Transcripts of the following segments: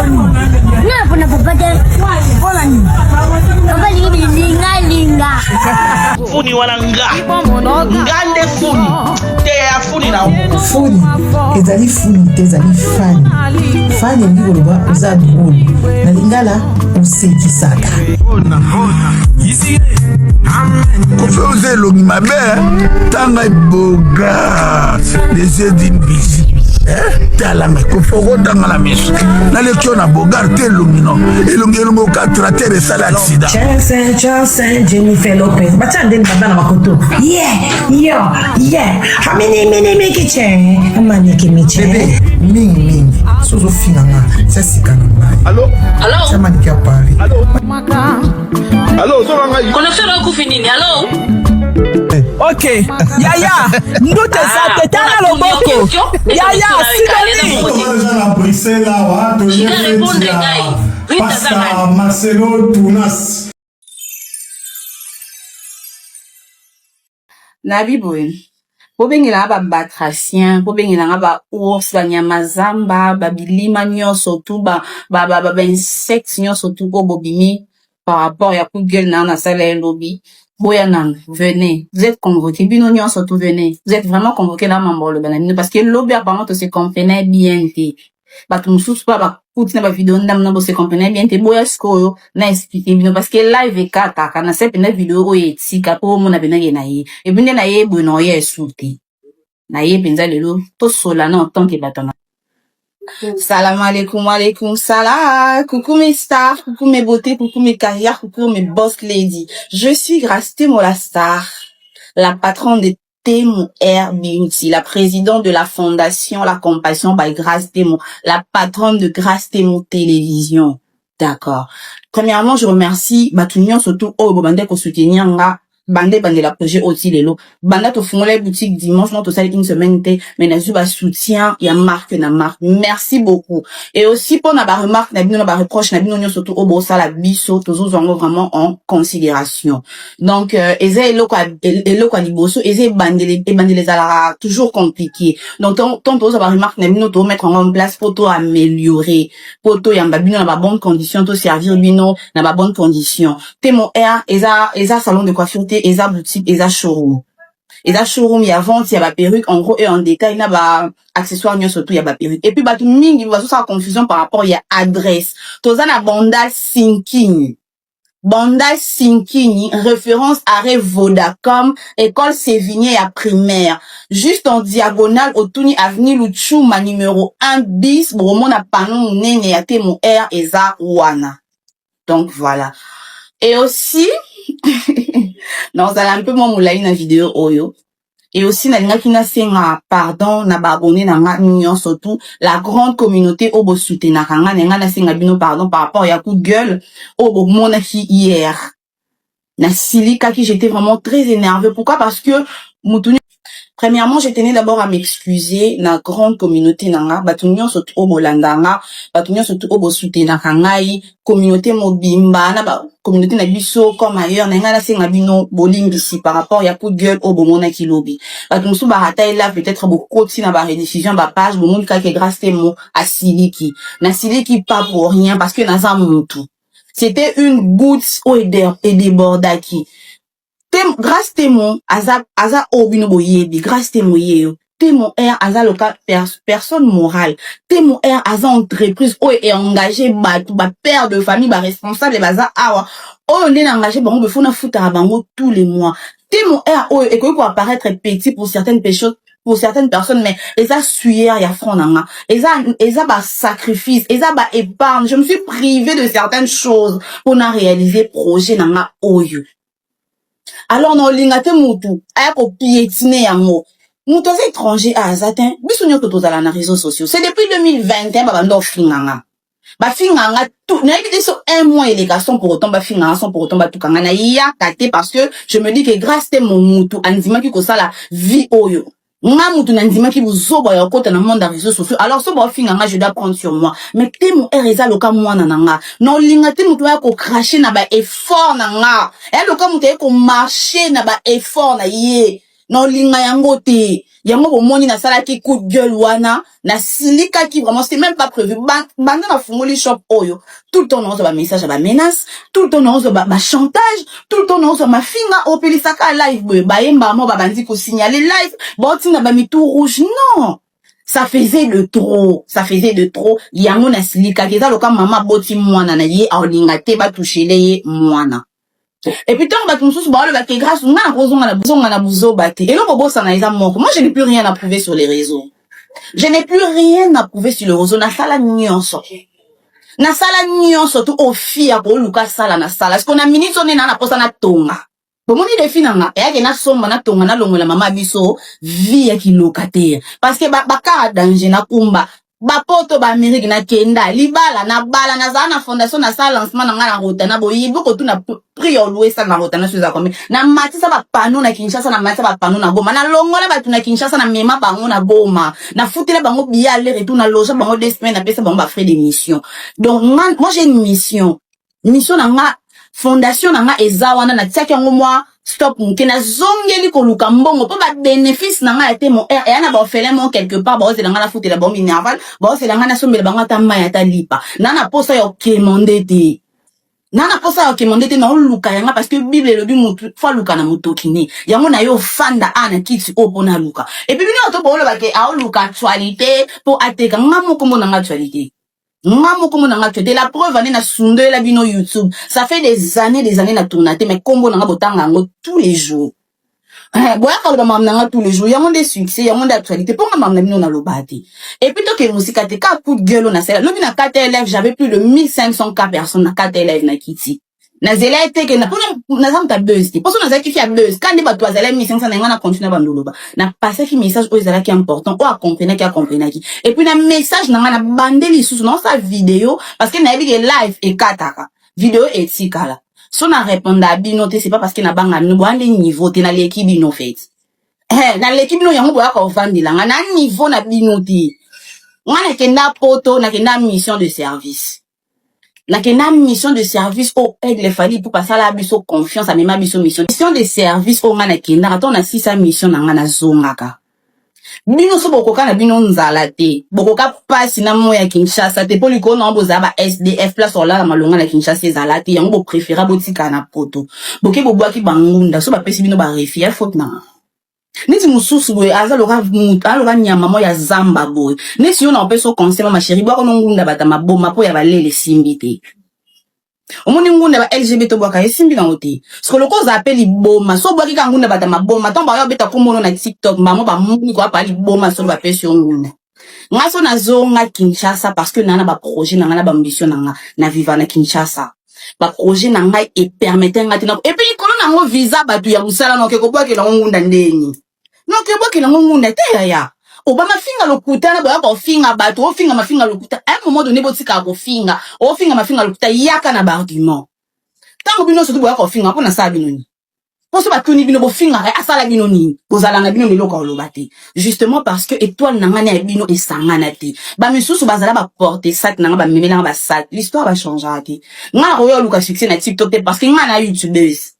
Na puna papa de. Papa linga. Funi wala nga. Ngande funi. Te ya funi na umu. Funi. Ezali funi, ezali fani. Fani ndi koloba oza drôle. Na lingala osekisaka. Kofe elongi mabe tanga boga les yeux d'une bizi talanga kofoko tanga la miso naleki na bogar te elongi no elongi ka trater esala accident Chelsea Jennifer Lopez bacha ndeni baba na makoto hamini kiche amaniki miche bebe mingi sozo finanga sasikana ngai allo chama nikia Paris allo zonga connexion na kufi nini allo. Ok, Yaya, nous te savons, t'as le boko. Yaya, Pascal Marcelo Tunas. Nabi boy. Bobengela ba batracien, bobengela ba ours, ba nyamazamba, ba bilima nyonso tout ba insectes nyonso tout bobimi par rapport à Google na sala lobby. Boyanang, venez. Vous êtes convoqués. Bino nyon surtout venez. Vous êtes vraiment convoqués là, mambo le banamino. Parce que lobby apparemment se comprenait bien. Bah, tout sous pas, bah, coûte na vidéo n'am se comprenait bien. Boya sko, na expliqué bino. Parce que live et kata, kana se pena vidéo et tika, po mon abena yenaye. Et bine na ye, bueno, ye souti. Na ye, benza lelo, to solana en tant que batana. Salam alaikum salam. Coucou mes stars, coucou mes beautés, coucou mes carrières, coucou mes boss lady. Je suis Grace Temo la star, la patronne de Temo Air Beauty, la présidente de la fondation La Compassion by Grace Temo, la patronne de Grace Temo Télévision. D'accord. Premièrement, je remercie Batunion surtout au Bobande pour soutenir nga. Bande la projet aussi lelo banda to fungole boutique dimanche non to ça une semaine té mais na zuba soutien ya marque merci beaucoup et aussi pour na ba remarque na bino na ba reproche na bino surtout au bossa la biso tozo zongo vraiment en considération donc eze eloko liboso eze bandele ala toujours compliqué donc tant tozo ba remarque na bino to mettre en place pour to améliorer pour to yamba bino na ba bonne condition to servir bino na ba bonne condition Temo Air eza salon de coiffure eza boutique eza showroom il y a vente il y a ba perruque en gros et en détail na ba accessoires nyo surtout il y a ba perruque et puis ba tout mingi va ça confusion par rapport il y a adresse toza na Bandal Sinking référence arrêt Vodacom école Sévigné à primaire juste en diagonale au Tuni avenue Luchuma numéro 1 bis bromo na panon nene ya Temo Air eza wana donc voilà et aussi non, ça a un peu mon moulay na vidéo oyo. Et aussi, na linga kina senga pardon, na ba abonné na nga nyon surtout, la grande communauté obo soutena kanga, na senga bino pardon par rapport à coup de gueule, obo mona ki hier. Na silika qui j'étais vraiment très énervée. Pourquoi? Parce que, premièrement, je tenais d'abord à m'excuser na grande communauté nanga, batunyon surtout obo landanga, batunyon surtout obo soutena kangai, communauté mobimba, na ba communauté na biso comme ailleurs, na nga senga bino bolimbisi par rapport ya coup de gueule obo mona ki lobi. Batunsu ba hataï là peut-être beaucoup na ba rediffusion ba page, bo moun ka ke Grace Temo a siliki. Na siliki pas pour rien parce que na za mutu. C'était une goutte et débordaki. Grace Temo aza obino boyebi Grace Temo yeyo Temo Air aza local personne morale Temo Air aza entreprise est engagé ba père de famille ba responsable baza awa on est engagé bango be fona futa bango tous les mois Temo Air et ko apparaître petit pour certaines personnes mais eza suyer ya front nanga eza ba sacrifice eza ba épargne je me suis privée de certaines choses pour na réaliser projet nanga oyo. Alors, non, l'ingate moutou, aya ko piétiner yango. Moutou étranger à azatin, bisonyo que tous à la réseaux sociaux. C'est depuis 2021, babando finganga. Ba finganga tout, n'a été sur un mois et les garçons pour autant, ba finganga sont pour autant, ba tout kanga na ya kate parce que je me dis que grâce à mon moutou, anzima ki kosa la vie oyo. Nga moutou nanzima ki buzobo ya kote na monde des réseaux sociaux. Alors, so ba finganga, je dois prendre sur moi. Mais Temo Air eza loka mwa nananga. Non, lingate moutou ya ko cracher na ba effort nanga. Et loka moutou ya ko marcher na ba effort na ye. Non, linga yango te. yango bomoni na sala ki coup de gueule wana na silika ki vraiment c'est même pas prévu banda na fungoli shop oyo tout le temps on reçoit ba message ba menace tout le temps on reçoit ba chantage tout le temps on reçoit ma finga opelisaka live boy ba yemba mo ba bandi ko signaler live ba tina ba mitou rouge non ça faisait de trop yango na silika keza loka mama boti mwana na ye aolinga te ba toucher ye mwana. Et puis, tant que tu me soucies, grâce à moi, je n'ai plus rien à prouver sur les réseaux. Je n'ai plus rien à prouver sur les réseaux. Na sala nyonso. Na sala nyonso tout au fia pour Lucas sala na sala. Est-ce qu'on a minute on est na posa na tonga. Bon mon idée finanga. Et que na somba na tonga na longo la mama biso vie ki locataire. Parce que ba ka danger na kumba. Ba poto ba Amérique na kenda libala na bala na za na fondation na sa lancement na ngana rota na boyi boko tu na prix au louer ça na rota na suza comme na matisa ba pano na Kinshasa na matisa ba pano na boma na longola ba tu na Kinshasa na mema bango na boma na futela bango biya aller retour na loge bango 2 semaines na pesa bango ba frais d'émission. Donc moi j'ai une mission na nga fondation na nga ezawana na tiaki yango moi stop mukena zongeli ko luka mbongo po ba bénéfice na nga ete mon et ana ba ofele mon quelque part ba ozela nga na futela ba minerval ba ozela nga na sombela bango ta maya ta lipa nana posa yo kemondé te na luka yanga parce que bible le bi mutu fa luka na mutokine yango na yo fanda ana kiti opona luka et puis bino to bolo ba ke a luka actualité pour ateka ngamo kombo na actualité. De la preuve ane na sunde la bino YouTube. Ça fait des années na tournate mais kombo nanga botanga ngo tous les jours. Boya ka ba mamnanga tous les jours. Y'a mon des succès, y'a mon d'actualité. Pour nga mamna bino na lobati. Et puis to ke musika te ka coup de gueule na sala. Lobi na 4 élèves, j'avais plus de 1500 cas personnes na 4 élèves na kiti. Na zela ete ke na na zamta buzz. Parce que na zaki fi a buzz. Quand ba to azela 1500 na ngana continue ba ndoloba. Na passer ki message o ezala ki important, o a comprendre ki. Et puis na message na ngana bandeli sous dans sa vidéo parce que na bi ke live e kataka. Vidéo etikala. So na répondre à bino te c'est pas parce que na banga no bo ande niveau te na l'équipe bino fait. Na l'équipe no yango boya ko vandila na niveau na bino te. Ngana kenda poto na kenda mission de service. La mission de service au aide les familles pour passer à la biso confiance à même mission de service au ngana kenda quand on a 600 mission na ngana zongaka bino so bokoka na bino nzala te bokoka pasi na moya Kinshasa te poliko na boza ba SDF place ola na malonga na Kinshasa ezala te yango bo préféra botika na poto boke bobwaki bangunda so ba pesi bino ba refia faute na niti mususu boy azaloka nyama mo ya zamba boy nesi yo na opeso conseil ma chérie bwa kono ngunda bata maboma po ya balele simbi te omoni ngunda ba LGBT bwa ka simbi na ote so loko za appeli boma so bwa ki ngunda bata maboma tomba yo beta komono na TikTok mamo ba muni ko apali boma so ba pesi ngunda ngaso na zonga Kinshasa parce que nana ba projet nana ba ambition na vivre na Kinshasa ba projet na ngai e permettre ngati na et puis kono na ngo visa batu ya musala no ke ko bwa ke na ngunda ndeni no ke bwa ke na ngunda te ya obama finga lokuta na boya ko finga batu o finga mafinga lokuta à un moment donné botika ko finga o finga mafinga lokuta yaka na ba argument tango bino so boya ko finga pona sa bino ni poso batuni bino bo finga asala bino ni bozala na bino lelo ko lobati justement parce que étoile na ngana bino esangana te ba misusu bazala ba porter sac na ba memela ba sac l'histoire va changer te ngana ko yo luka succès na TikTok te parce que ngana youtubeuse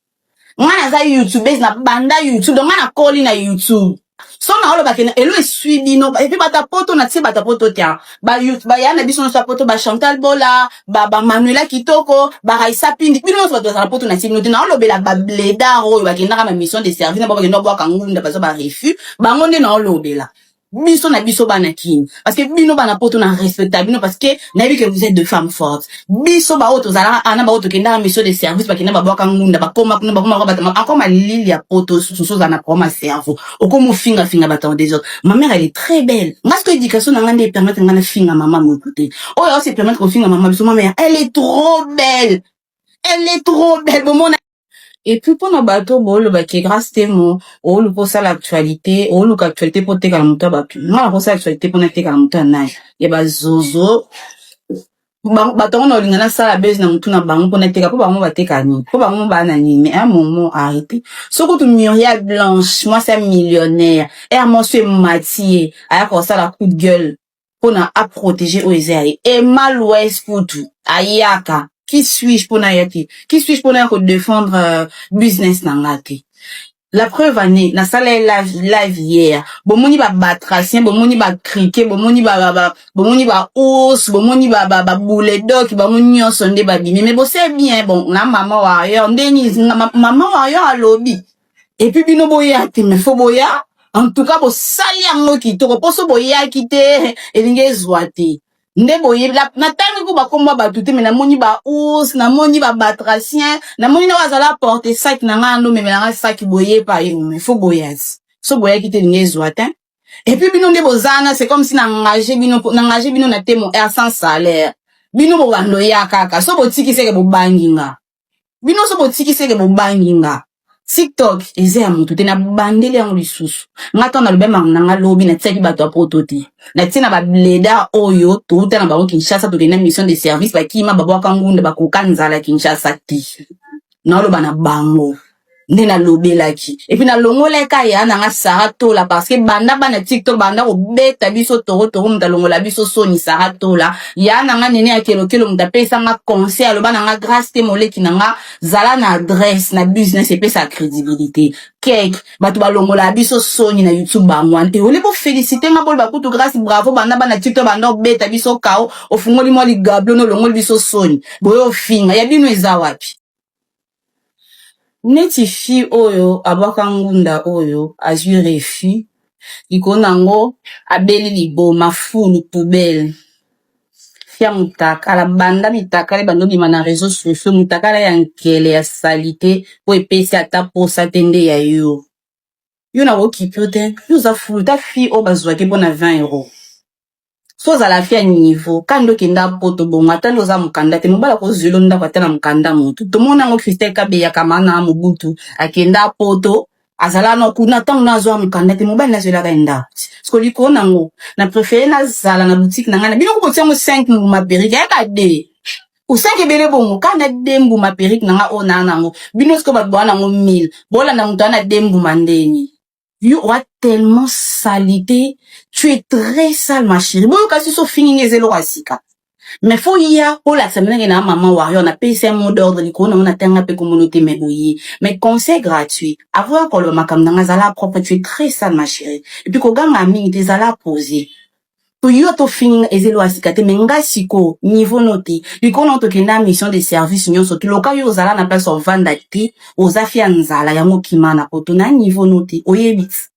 ngana za youtubeuse na banda YouTube donc ngana koli na YouTube so na olo bakena elo esui bino et puis bata poto na tie bata poto tia ba YouTube ba yana biso na poto ba Chantal Bola ba Manuela Kitoko ba Raisa Pindi bino so na poto na tie bino na olo bela ba bleda ro bakena ka ma mission de service na ba bakena bwa kangunda ba so ba refus ba ngonde na olo bela biso na biso bana kin parce que bino bana poto na respectable bino parce que na bi que vous êtes deux femmes fortes biso ba auto zala ana ba auto kenda mission de service ba kenda ba bwa kangunda ba koma kuna ba koma ba akoma lili ya poto so za na koma cerveau okomo finga ba tant des autres ma mère elle est très belle parce que éducation na ngande permettre ngana finga maman m'écouter oh ya aussi permettre ko finga maman biso ma mère elle est trop belle bon mon. Et puis pour nos bateaux bolo ba ki grâce témo o lu pour ça l'actualité o lu actualité pour te kala muta ba moi pour ça l'actualité pour te kala muta na ya ba zozo ba to na lingana sala base na mutu na bango pour te ka po ba mo ba te kani po ba mo ba na ni mais un moment arrêté soko tu Muriel Blanche moi c'est millionnaire et à moi c'est Mathieu aya ko ça la coup de gueule pour na à protéger aux airs et mal ouest pour tout ayaka. Qui suis-je pour n'ayati? Qui suis-je pour n'ayati défendre business n'angati? La preuve année, na sala live hier. Bomoni ba batracien, bomoni ba criquet, bomoni ba os, bomoni ba bouledoc, bomoni on sonde ba bimi. Mais bon c'est bien, bon, na maman warrior, ndeni maman warrior à lobby. Et puis bino boya te me fo boya. En tout cas bo sali yango kitoko, poso boya kite elinge zwate. Nde boye na tangi ko ba komba ba tuté mais na moni ba os, na moni ba batracien, na moni na wazala porter sac na ngando mais na sac boye pa mais faut boyas. So boya kite elinge zwate. Et puis bino nde bozana, c'est comme si na engagé bino na temo air sans salaire. Bino bo bando ya kaka, so bo tiki seke bo banginga. Bino so bo tiki seke bo banginga. TikTok eze ya mutu te na bandele yango lisusu ngata na lobema nga lobi na tsaki bato apototi na tina ba bleda oyo to uta na ba Kinshasa to kena mission de service ba kima babo kangunda ba kokanzala Kinshasa ti na loba na bango nde na lobelaki et puis na longola ka ya na nga Saratola parce que banda na TikTok banda ko beta biso toro mta longola biso soni Saratola ya na nga nene ya kelokelo mta pesa nga conseil aloba na nga grâce te moleki na nga zala na adresse na business et sa crédibilité kek batu ba longola biso soni na YouTube bangwan et ole po féliciter nga bol ba kutu grâce bravo banda na TikTok banda beta biso kao ofungoli mo li gablo no longoli biso soni boyo finga ya bino eza wapi. Neti fi oyo abaka ngunda oyo azwi refi likonango abeli liboma fulu poubelle fia mutaka la banda mitaka le bando bima na réseaux sociaux mutaka la yankele ya salite po epesi ata posa tende ya yo na okipyo te yo za fulu ta fi o bazwaki bona 20 euros so za la fia niveau kando kenda poto bonga tando za mukanda te mobala ko zelo nda kwa tena mukanda mutu to mona ngo Christel Kabe ya kamana mubutu akenda poto azala no kuna tango na zo mukanda te mobala na zela kaenda sko liko nango na préféré na zala na boutique na ngana bino ko botia mo 5 nguma perike ya kade o 5 bele bongo kana dembu ma perike na nga ona nango bino sko ba bwana ngo 1000 bola na mutana dembu mandeni. You as tellement salité, tu es très sale ma chérie. Bon, kasi so fini ngezelo asika. Mais faut ya pour la semaine na maman warrior na payé un mot d'ordre liko na tenga pe communauté meboyi. Mais conseil gratuit. Avoir ko le makam na zala propre, tu es très sale ma chérie. Et puis ko ganga mingi te zala poser. To yo to fini ezelo asika te menga siko niveau noté. Liko na to kenda mission de service nyonso to loka yo zala na place of vanda te ozafia nzala ya mokimana ko to na niveau noté oyebit.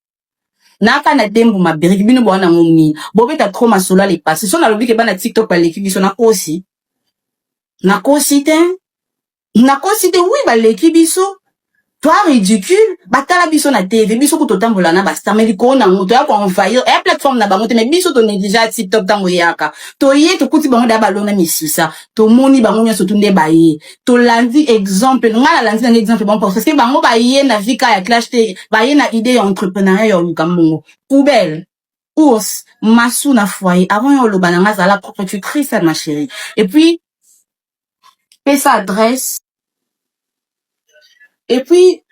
Naka na dembu maberiki bino bwana ngomni bobeta trop masola les passer so na lobi ke bana TikTok ba leki biso na kosi te oui ba leki biso toi ridicule batala biso na TV biso ko totambola na basta mais liko na ngoto ya ko envahir et plateforme na bango te mais biso to négliger TikTok tango yaka to ye to kuti bango da balona misisa to moni bango nyoso tunde baye to landi exemple ngala landi na exemple bon parce que bango baye na vika ya clash te baye na idée entrepreneuriat yo lukamongo poubelle ours masu na foyer avant yo lo bananga zala propre tu cries ça ma chérie et puis paie sa adresse et puis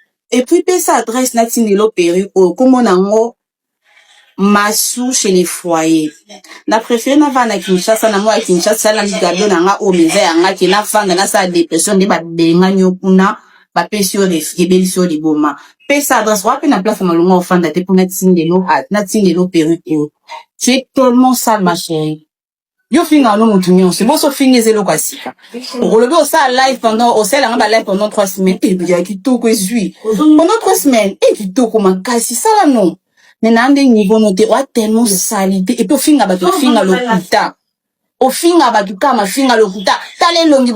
paie sa adresse na tindelo peri comme nango masu chez les foyers na préféré na vana Kinshasa na moi Kinshasa na ligado na nga o meza ya nga ki na fanga na sa dépression de ba benga nyokuna ba pesio refibelio liboma paie sa adresse wapi na place malonga ofanda te pour na tindelo peri tu es tellement sale ma chérie. Yo finga no mutu nyonso bo so finga ezelo kwa sika olobi o sa live pendant o sala nga ba live pendant 3 semaines et bien kitoko ezui pendant 3 semaines et kitoko makasi sala non mais nande niveau noté o tellement salité et puis finga ba to finga lokuta o finga ba du kama finga lokuta tale longi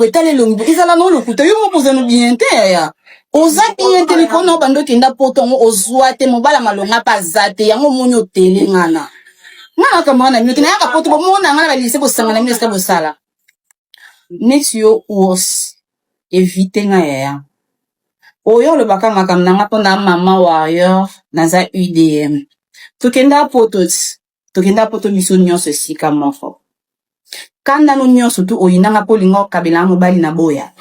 ezala no lokuta yo mo poser no bien te ya oza bien te ko no bando kenda potongo ozwa te mobala malonga pa zate yango monyo tele ngana na kamana mino tina yaka poto bomona ngana balise bo sangana mino ska bo sala netio os éviter nga ya oyo le bakanga kamna nga ponda mama warrior naza UDM tokenda poto biso nyonso sika mofo kanda no nyonso tu oyinanga polinga kabela mobali na boya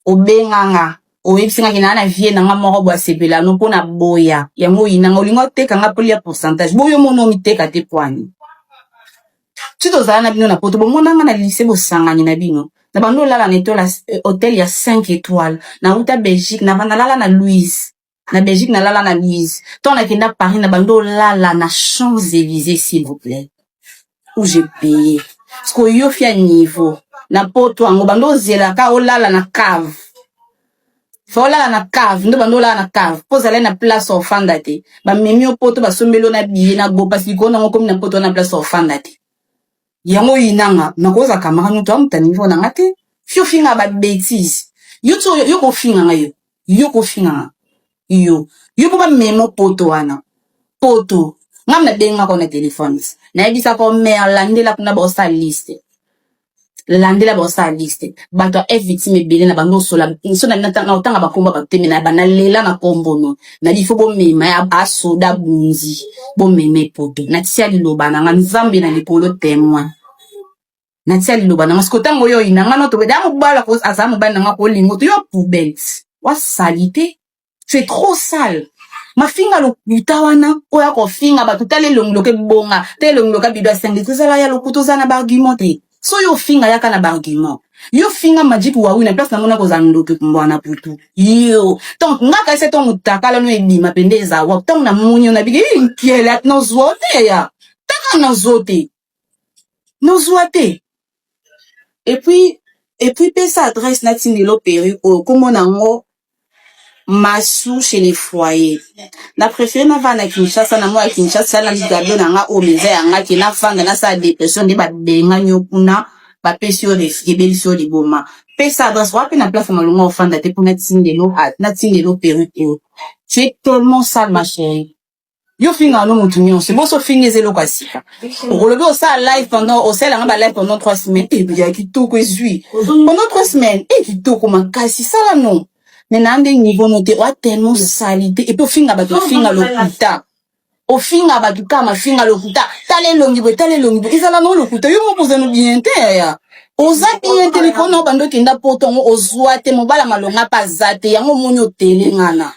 obenganga oyebisanga kina na vie nanga moko bwa sebela no pona boya yango yinanga olingo teka nga polia pourcentage boyo mono miteka te poani tuto zala na bino na poto bomona nga na lycée bosangani na bino na bando lala na hotel ya 5 étoiles na ruta Belgique na banda lala na Louise Na Belgique na lala na Louise. Tant na kenda Paris na bando lala na Champs-Élysées s'il vous plaît. Où j'ai payé. Parce que yo fi à niveau. Na poto ango bando zela ka o lala na cave. Faut lala na cave, ndo bando lala na cave. Pose aller na place orphan te. Ba memi o poto ba sombelo na billet na go parce que ko na ngo comme na poto na place orphan te. Yango inanga na koza kamera no to mta niveau na ngate. Fio finga ba bêtise. Yo ko finga ngayo. Yo ko finga. Yo po ba memo poto wana. Poto. Ngam na denga ko na téléphone. Na ebisa ko mère landela kuna ba sa liste. Landela ba sa liste. Bato e victime belé na bando sola. So na otanga ba komba ba teme na bana lela na kombono. Na difo bo mema ya asoda bunzi. Bo meme poto. Na tia liloba na nzambe na likolo témoin. Na tia liloba na maskotango yo inanga no to be da mo bala ko azamu bana nga ko lingo to yo poubelle. Wa salité. C'est trop sale. Ma finga lo kutawana oya ko finga ba tutale longlo ke bonga te longlo ka bidwa 5 litres la ya lo kutoza na argumenter so yo finga yaka na argument yo finga majipu wa wina place na mona ko zando ke mbwana putu yo donc ngaka se ton mutakala no ebima pende za wa ton na munyo na bigi inkiela no zote ya taka no zote et puis pesa adresse na tindelo peri ko comme nango Massou chez les foyers. Na préféré na va na Kinshasa na moi Kinshasa na ligado na nga o meza ya nga ki na fanga na sa dépression de ba benga nyokuna ba pesio de rebellion de boma. Pesa adresse wapi na place malonga ofanda te pour na tindelo perruque. Tu es tellement sale ma chérie. Yo finga no mutunyo c'est bon so finga zelo kwa sika. Rolobe o sa live pendant o sela nga ba live pendant 3 semaines et bien kitoko ezui. Pendant 3 semaines et kitoko makasi sala non. Nenande niveau noté wa tellement salité et puis finga ba to finga lokuta o finga ba to kama finga lokuta tale longi izala no lokuta yo mo poser no bien te ya oza bien te ko no bando kenda potongo ozwa te mobala malonga pa zate yango monyo tele ngana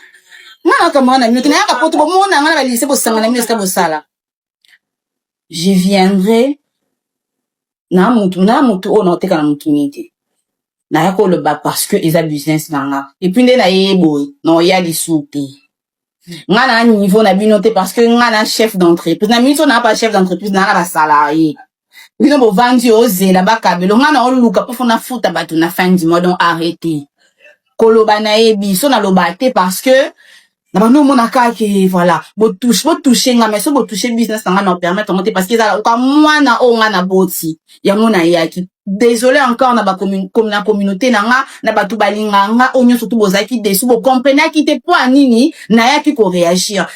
kama na minute na yaka poto bo mona ngana ba lise bo sanga na minute ka bo sala je viendrai na mutu o no te kana mutu nite na yako le ba parce que ils a business nanga et puis na yebo non ya li souté ngana niveau na binoté parce que ngana chef d'entreprise na mito na pas chef d'entreprise na ba salarié bino bo vandi ozela ba kabelo ngana o luka po fona futa batu na fin du mois donc arrêter koloba na yebi so na lobate parce que na bano mona ka ke voilà bo toucher nga mais so bo toucher business nga na permettre monter parce que ça ka mwana o ngana boti ya mona yaki désolé encore na ba communauté nanga na batu balinga nga onyo surtout bozaki desu bo comprendre ki te po anini na yaki ko réagir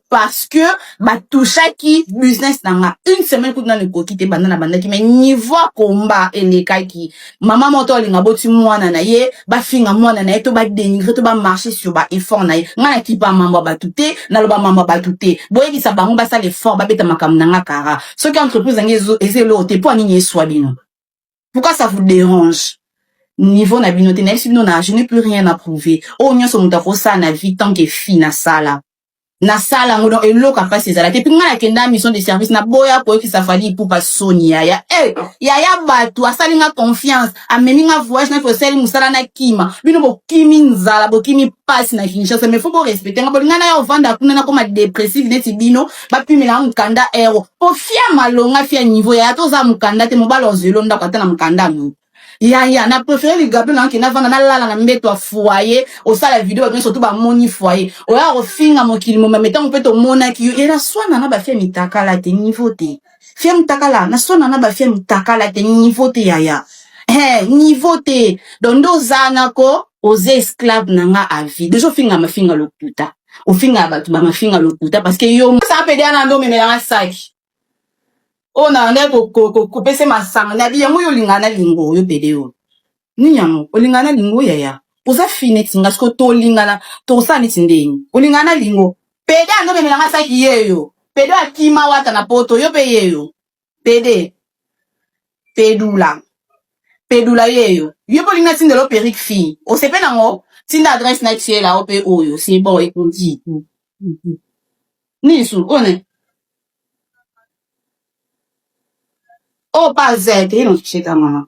parce que ba toucha ki business nanga une semaine coup dans le kokite banda ki mais niveau combat elekaki mama moto linga boti mwana na ye ba finga mwana na ye to ba dénigrer to ba marcher sur ba effort na ye nga ki pa mamba ba tuté na lo ba mamba ba tuté boyebi sa bango ba sa l'effort ba beta makam nanga kara ce qui entreprise ngezo ezelo te po anini soit bino. Pourquoi ça vous dérange? Niveau na binoté, je n'ai plus rien à prouver. Oh, nyon so mutako sa na vie tant que fi na sala. Na sala ngodo elo ka passe za la. Depuis nga kenda mission de service na boya ko ki sa fali pour pas sonia ya. Ya batu asali nga confiance. Amemi nga voyage na ko seli musala na kima. Bino bo kimi nzala bo kimi passe na Kinshasa mais faut respecter nga bolinga na yo vanda kuna na koma dépressif neti bino ba pimela mukanda ero. Po fia malonga fia niveau ya to za mukanda te mobalo zelo nda kwata na mukanda mu. Ya na préféré les gabelou na kina vanda na lala na mbeto a foyer au sa la vidéo bien surtout ba moni foyer o ya refinga mokili mo mettons peut to mona ki et la swana na ba fia mitakala te niveau te fia mitakala na swana na ba fia mitakala te niveau te ya niveau te dondo zana ko aux esclaves nanga a vie déjà finga ma finga lokuta o finga ba tu ba ma finga lokuta parce que yo ça peut dire na ndo me na sac o na nde ko pese masanga na biyango yo lingana lingo yo pedeo ni yango o lingana lingo ya oza finex ngasko to lingana to sani tindeni o lingana lingo pede ando me na saki yeyo pede akima wata na poto yo pe yeyo pede pedula yeyo yo po lingana tindelo perique fi o sepe nango tinda adresse na tiela o pe oyo c'est bon et on dit ni su one o paza te no cheka mama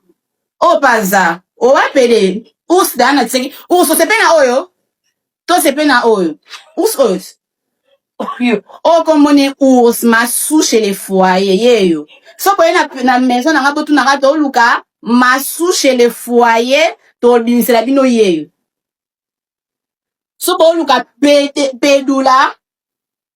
o paza o wapede us dana tseki uso sepena oyo To sepe na oyo. Ours. Oh, comme on est ours, ma sou chez les foyers, yeyo. So, pour na maison, na rabotu na rato, luka, ma sou chez les foyers, to bin, c'est la bino yeyo. So, pour luka, pédoula,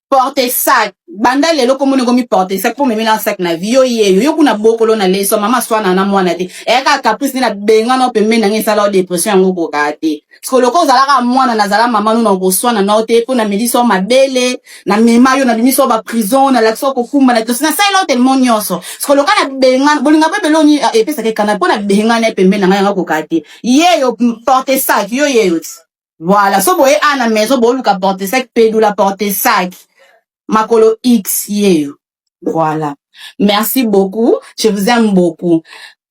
porte sac. Banda lelo comme on gomi porte sac pour me mettre dans sac na vie, yeyo. Yo kuna bokolo na leso, mama swa na mwana te. Eka caprice ni na benga na pe mena ngi sala dépression ngo kate. Parce que loko zalaka mwana na zala mama no na koswa na note po na mediso mabele na mema yo na bimiso ba prison na lakso ko kumba na tosina sai lo tellement nyonso. Parce que loka na benga bolinga pe beloni epesa ke kana po na benga na pe mena nga ngo kate. Yeyo porte sac yo yeyo. Voilà, so boye ana maison bo luka porte sac pédou la porte sac. Makolo X yeyo. Voilà. Merci beaucoup. Je vous aime beaucoup.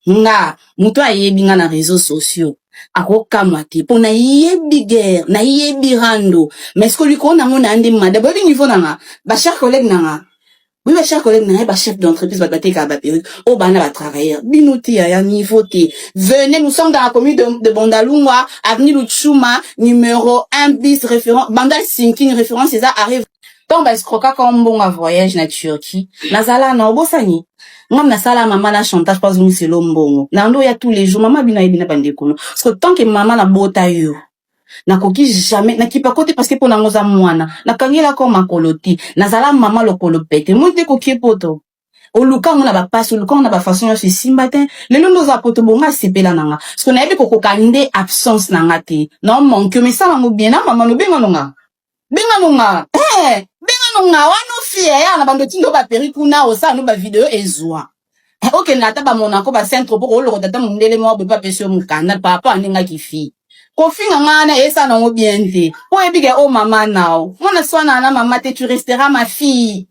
Nga, muto ayebi nga na réseaux sociaux. Ako kamati. Po na yebi guerre, na yebi rando. Mais ce que lui qu'on a mon andi mada. Bo niveau nanga. Ba chers collègues nanga. Oui, ba chers collègues nanga, ba chef d'entreprise, ba bate ka ba perruque. Oh, ba na ba travailleur. Binouti ya niveau te. Venez, nous sommes dans la commune de Bondalungwa, avenue Luchuma, numéro 1 bis référent. Bandal Sinking, référence, c'est ça, arrive. Donc, bah, escroquer comme bon à voyage na Turquie. Nazala na obosani. Ngam na sala maman na chantage pas nous c'est lombongo. Nando ya tous les jours maman bina bande kono. Parce que tant que maman na bota yo. Na koki jamais na kipa kote parce que pour na ngoza mwana. Na kangela comme makoloti. Nazala maman lo kolopete. Monte koki poto. Oluka ngona ba passe oluka ngona ba façon ya si matin. Le londo za poto bonga sepela nanga. Parce que na yebi kokokande absence nanga te. Non manque mais ça ngo bien na maman no benga nonga. Benga nonga. Nga wano fie ya na bando tindo ba perikuna osa no ba video ezwa. Ok na ta ba monako ba centre pour lo tata mundele mo ba pesio mukanda papa aninga kifi. Ko finga ngana esa na ngo bien te. O ebige o mama nao. Mona swana na mama te tu resteras ma fille.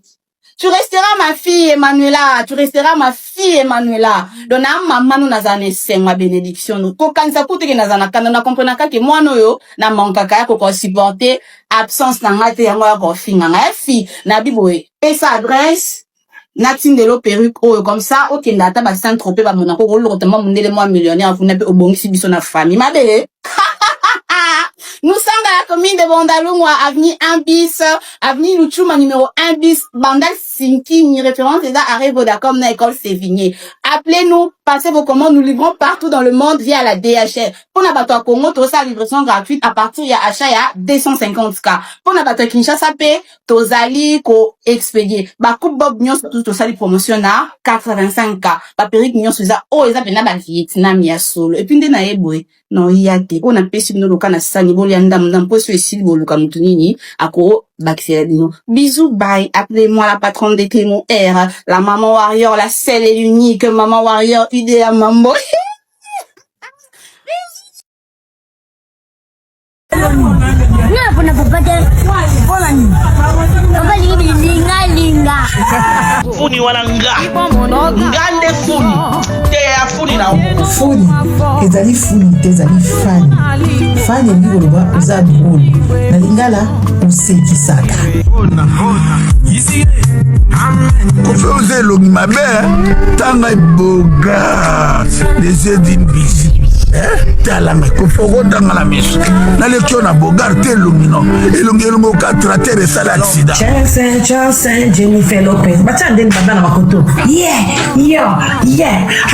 Tu resteras ma fille Emmanuela, tu resteras ma fille Emmanuela. Dona maman nous nazane senga bénédiction nous. Ko kanisa kuti ke nazana kana na comprendre ka ke mwana yo na manka ka ko supporter absence na ngate yango ya ko finga nga fi na biboye. Pesa adresse natindelo perruque o comme ça OK ndata ba centre pe ba monako ko lo tellement mundele moi millionnaire vous n'avez obongisi biso na famille mabe. Nous sommes dans la commune de Bondalungwa, avenue 1 bis, avenue Luchuma numéro 1 bis, Bandal Sinking, référence déjà à Vodacom na école Sévigné. Appelez-nous, passez vos commandes, nous livrons partout dans le monde via la DHL. Pour n'abattre Congo, tout ça livraison gratuite à partir ya achat ya 250K. Pour n'abattre Kinshasa P, tozali ko expédier. Ba coupe bob nyos tout ça promotion na 85K. Ba perique nyos za oh eza pena ba Vietnam ya solo. Et puis ndena yeboy. Non yate. On a pesi no lokana sani boli andam ndampo so esi boluka mutunini ako baksia dino. Bisous bye. Appelez-moi la patronne des témoins R, la maman warrior, la seule et l'unique maman warrior idéa mambo. Na puna popate. Pona ni. Papa linga. Funi walanga. Ngande funi. Te ya funi na. Funi ezali funi te ezali fani. Fani elingi koloba oza drôle. Na lingala osekisaka. kofe oza elongi mabe tanga eboga les yeux d'une bisi talanga kofe okotanga na miso naleki yo na bogar te elongi no elongi okatrater esala accident Chelsea Jennifer Lopez batia ndeni baba na makoto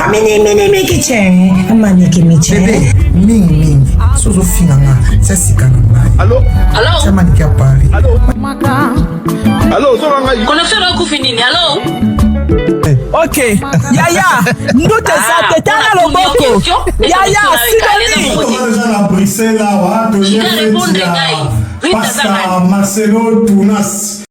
amene kiche amaneke miche bebe mingi sozofinga nga sasika na ngai Allô samaniki ya Paris Allô ozolanga konefera kufinini allo Ok, Yaya, ndute za tetana loboko. Yaya, sidani. na Bruxelles là, répondre, gars. Pastor Marcelo Tunas.